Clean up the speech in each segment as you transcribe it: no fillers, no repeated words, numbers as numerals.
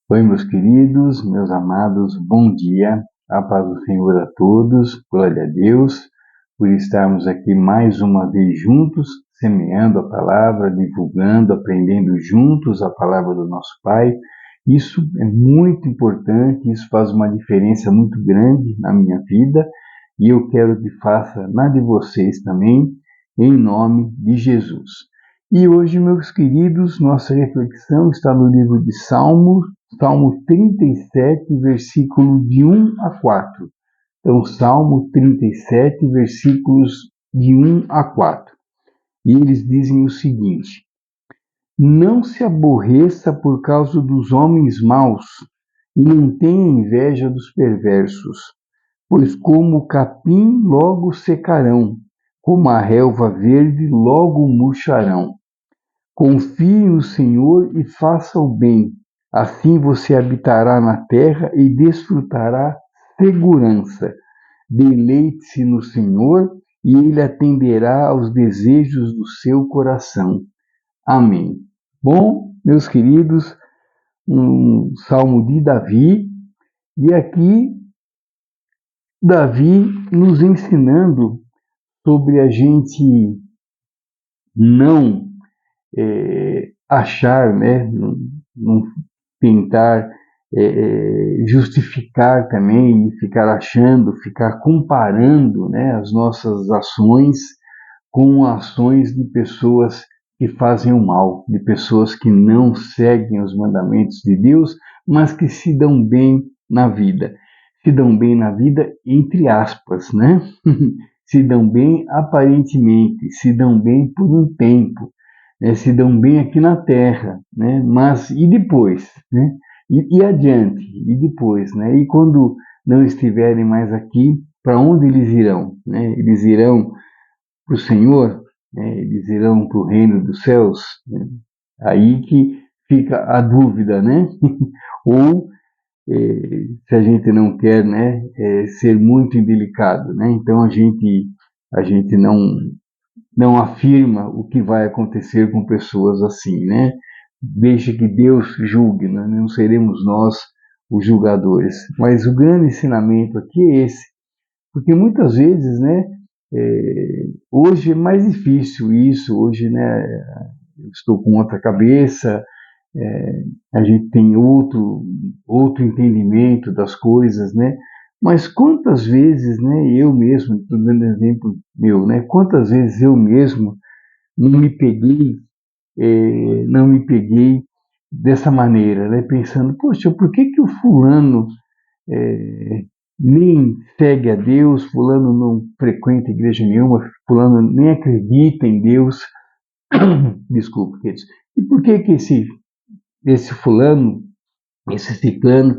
Oi, meus queridos, meus amados, bom dia, a paz do Senhor a todos, glória a Deus, por estarmos aqui mais uma vez juntos, semeando a palavra, divulgando, aprendendo juntos a palavra do nosso Pai. Isso é muito importante, isso faz uma diferença muito grande na minha vida e eu quero que faça na de vocês também, em nome de Jesus. E hoje, meus queridos, nossa reflexão está no livro de Salmo 37, versículo de 1 a 4. Então, Salmo 37, versículos de 1 a 4. E eles dizem o seguinte: Não se aborreça por causa dos homens maus, e não tenha inveja dos perversos, pois como o capim logo secarão, como a relva verde logo murcharão. Confie no Senhor e faça o bem. Assim você habitará na terra e desfrutará segurança. Deleite-se no Senhor e Ele atenderá aos desejos do seu coração. Amém. Bom, meus queridos, um salmo de Davi, e aqui Davi nos ensinando sobre a gente não achar, né, não tentar justificar também, ficar achando, ficar comparando, né, as nossas ações com ações de pessoas que fazem o mal, de pessoas que não seguem os mandamentos de Deus, mas que se dão bem na vida. Se dão bem na vida, entre aspas, né? Se dão bem aparentemente, se dão bem por um tempo, né? Se dão bem aqui na Terra, né? Mas e depois, né? E adiante, e depois, né? E quando não estiverem mais aqui, para onde eles irão, né? Eles irão para o Senhor, né? Eles irão para o reino dos céus, né? Aí que fica a dúvida, né? Ou se a gente não quer, né, ser muito indelicado, né? Então a gente não afirma o que vai acontecer com pessoas assim, né? Deixa que Deus julgue, né? Não seremos nós os julgadores. Mas o grande ensinamento aqui é esse, porque muitas vezes, né, hoje é mais difícil isso, hoje, né, eu estou com outra cabeça, a gente tem outro entendimento das coisas, né? Mas quantas vezes, né, eu mesmo, estou dando exemplo meu, né? Quantas vezes eu mesmo não me peguei dessa maneira, né? Pensando, poxa, por que que o fulano é, nem segue a Deus, fulano não frequenta igreja nenhuma, fulano nem acredita em Deus, desculpa, queridos. E por que que esse fulano, esse ciclano,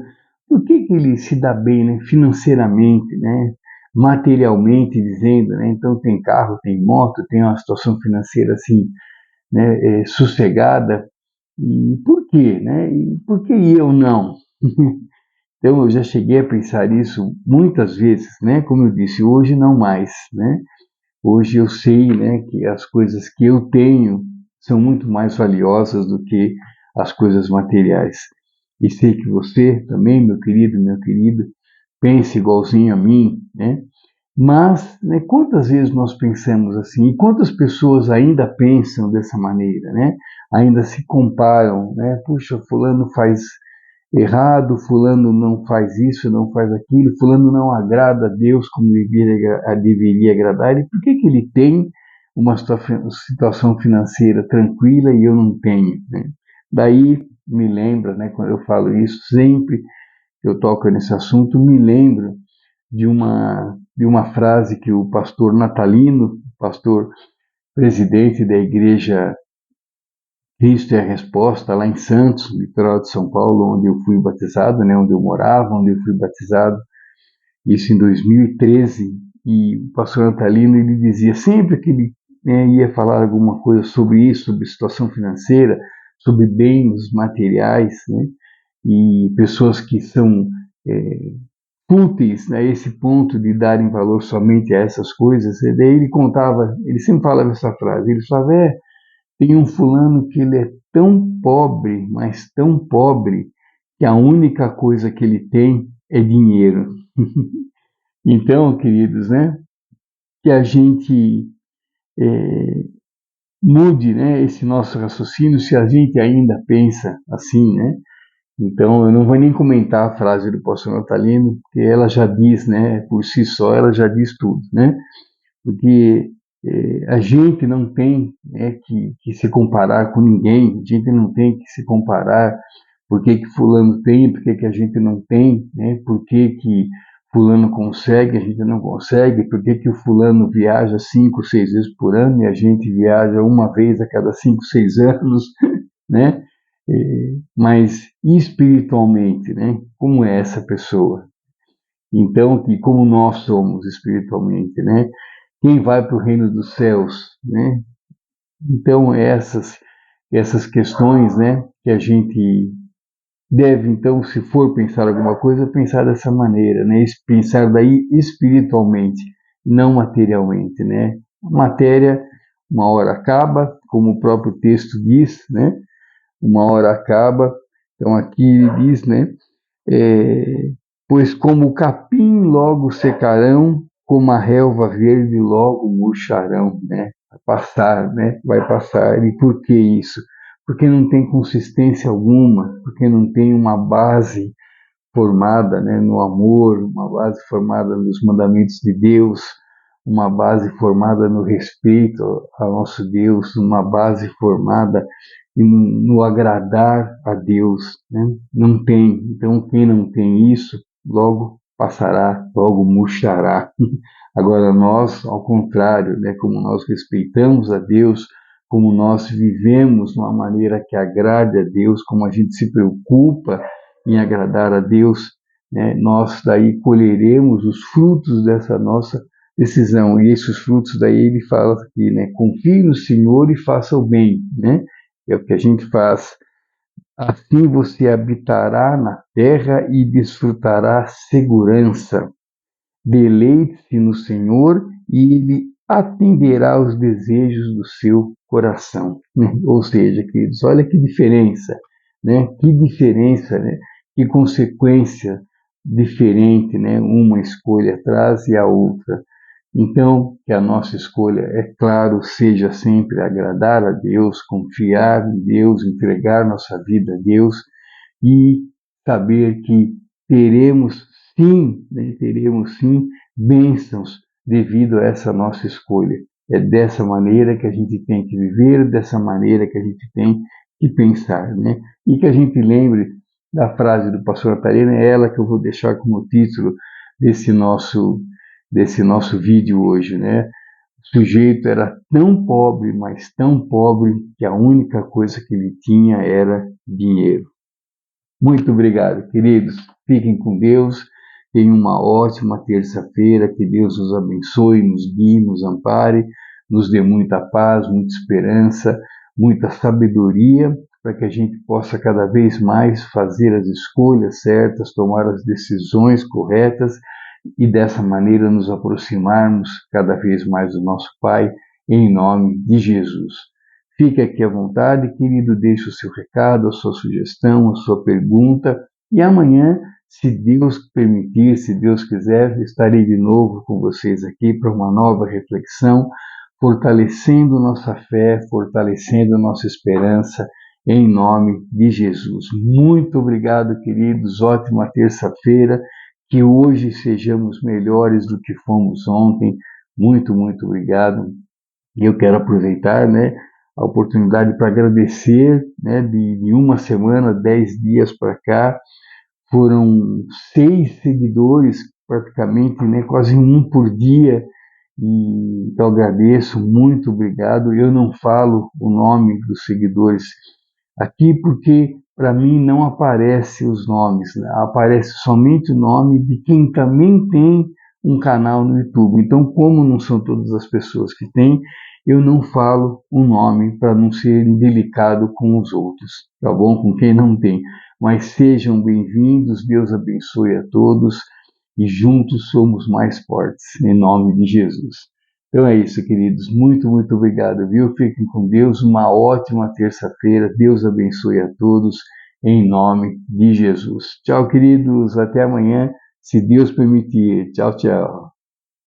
por que que ele se dá bem, né, financeiramente, né, materialmente dizendo, né? Então tem carro, tem moto, tem uma situação financeira assim, né, sossegada. E por quê, né? E por que eu não? Então eu já cheguei a pensar isso muitas vezes, né? Como eu disse, hoje não mais, né? Hoje eu sei, né, que as coisas que eu tenho são muito mais valiosas do que as coisas materiais. E sei que você também, meu querido, pense igualzinho a mim, né? Mas, né, quantas vezes nós pensamos assim? E quantas pessoas ainda pensam dessa maneira, né? Ainda se comparam, né? Puxa, fulano faz errado, fulano não faz isso, não faz aquilo, fulano não agrada a Deus como deveria agradar, e por que que ele tem uma situação financeira tranquila e eu não tenho, né? Daí me lembra, né, quando eu falo isso, sempre que eu toco nesse assunto, me lembro de uma frase que o pastor Natalino, pastor presidente da igreja Cristo é a Resposta, lá em Santos, litoral de São Paulo, onde eu fui batizado, né, onde eu morava, onde eu fui batizado, isso em 2013, e o pastor Natalino, ele dizia, sempre que ele, né, ia falar alguma coisa sobre isso, sobre situação financeira, sobre bens materiais, né, e pessoas que são fúteis a esse ponto de darem valor somente a essas coisas, e daí ele sempre falava essa frase, ele falava, tem um fulano que ele é tão pobre, mas tão pobre, que a única coisa que ele tem é dinheiro. Então, queridos, né, que a gente mude, né, esse nosso raciocínio, se a gente ainda pensa assim, né? Então, eu não vou nem comentar a frase do pastor Natalino, porque ela já diz, né, por si só, ela já diz tudo, né? Porque a gente não tem, né, que se comparar com ninguém, a gente não tem que se comparar por que fulano tem, por que a gente não tem, né? Por que fulano consegue, a gente não consegue, por que o fulano viaja 5, 6 vezes por ano e a gente viaja uma vez a cada 5, 6 anos, né? Mas espiritualmente, né? Como é essa pessoa? Então, que como nós somos espiritualmente, né? Quem vai para o reino dos céus, né? Então, essas questões, né? Que a gente deve, então, se for pensar alguma coisa, pensar dessa maneira, né? Pensar daí espiritualmente, não materialmente, né? A matéria, uma hora acaba, como o próprio texto diz, né? Uma hora acaba. Então aqui ele diz, né? Pois como o capim logo secarão, como a relva verde logo murcharão, né? Vai passar, né? Vai passar. E por que isso? Porque não tem consistência alguma, porque não tem uma base formada, né, no amor, uma base formada nos mandamentos de Deus, uma base formada no respeito ao nosso Deus, uma base formada no agradar a Deus, né? Não tem. Então, quem não tem isso, logo passará, logo murchará. Agora, nós, ao contrário, né, como nós respeitamos a Deus, como nós vivemos de uma maneira que agrade a Deus, como a gente se preocupa em agradar a Deus, né, nós daí colheremos os frutos dessa nossa decisão. E esses frutos daí ele fala aqui, né, confie no Senhor e faça o bem, né? É o que a gente faz. Assim você habitará na terra e desfrutará segurança. Deleite-se no Senhor e Ele atenderá aos desejos do seu coração. Ou seja, queridos, olha que diferença, né? Que diferença, né? Que consequência diferente, né? Uma escolha traz e a outra. Então, que a nossa escolha, é claro, seja sempre agradar a Deus, confiar em Deus, entregar nossa vida a Deus e saber que teremos sim, né, teremos sim bênçãos devido a essa nossa escolha. É dessa maneira que a gente tem que viver, dessa maneira que a gente tem que pensar, né? E que a gente lembre da frase do pastor Natalino, é ela que eu vou deixar como título desse nosso vídeo hoje, né? O sujeito era tão pobre, mas tão pobre, que a única coisa que ele tinha era dinheiro. Muito obrigado, queridos. Fiquem com Deus. Tenham uma ótima terça-feira. Que Deus os abençoe, nos guie, nos ampare, nos dê muita paz, muita esperança, muita sabedoria, para que a gente possa cada vez mais fazer as escolhas certas, tomar as decisões corretas e dessa maneira nos aproximarmos cada vez mais do nosso Pai, em nome de Jesus. Fique aqui à vontade, querido, deixe o seu recado, a sua sugestão, a sua pergunta, e amanhã, se Deus permitir, se Deus quiser, estarei de novo com vocês aqui para uma nova reflexão, fortalecendo nossa fé, fortalecendo nossa esperança, em nome de Jesus. Muito obrigado, queridos, ótima terça-feira, que hoje sejamos melhores do que fomos ontem. Muito, muito obrigado. E eu quero aproveitar, né, a oportunidade para agradecer, né, de uma semana, 10 dias para cá, foram 6 seguidores, praticamente, né, quase um por dia, e então agradeço, muito obrigado. Eu não falo o nome dos seguidores aqui porque para mim não aparece os nomes, né? Aparece somente o nome de quem também tem um canal no YouTube. Então, como não são todas as pessoas que têm, eu não falo o nome para não ser indelicado com os outros, tá bom? Com quem não tem. Mas sejam bem-vindos, Deus abençoe a todos e juntos somos mais fortes, em nome de Jesus. Então é isso, queridos. Muito, muito obrigado, viu? Fiquem com Deus. Uma ótima terça-feira. Deus abençoe a todos em nome de Jesus. Tchau, queridos, até amanhã, se Deus permitir. Tchau, tchau.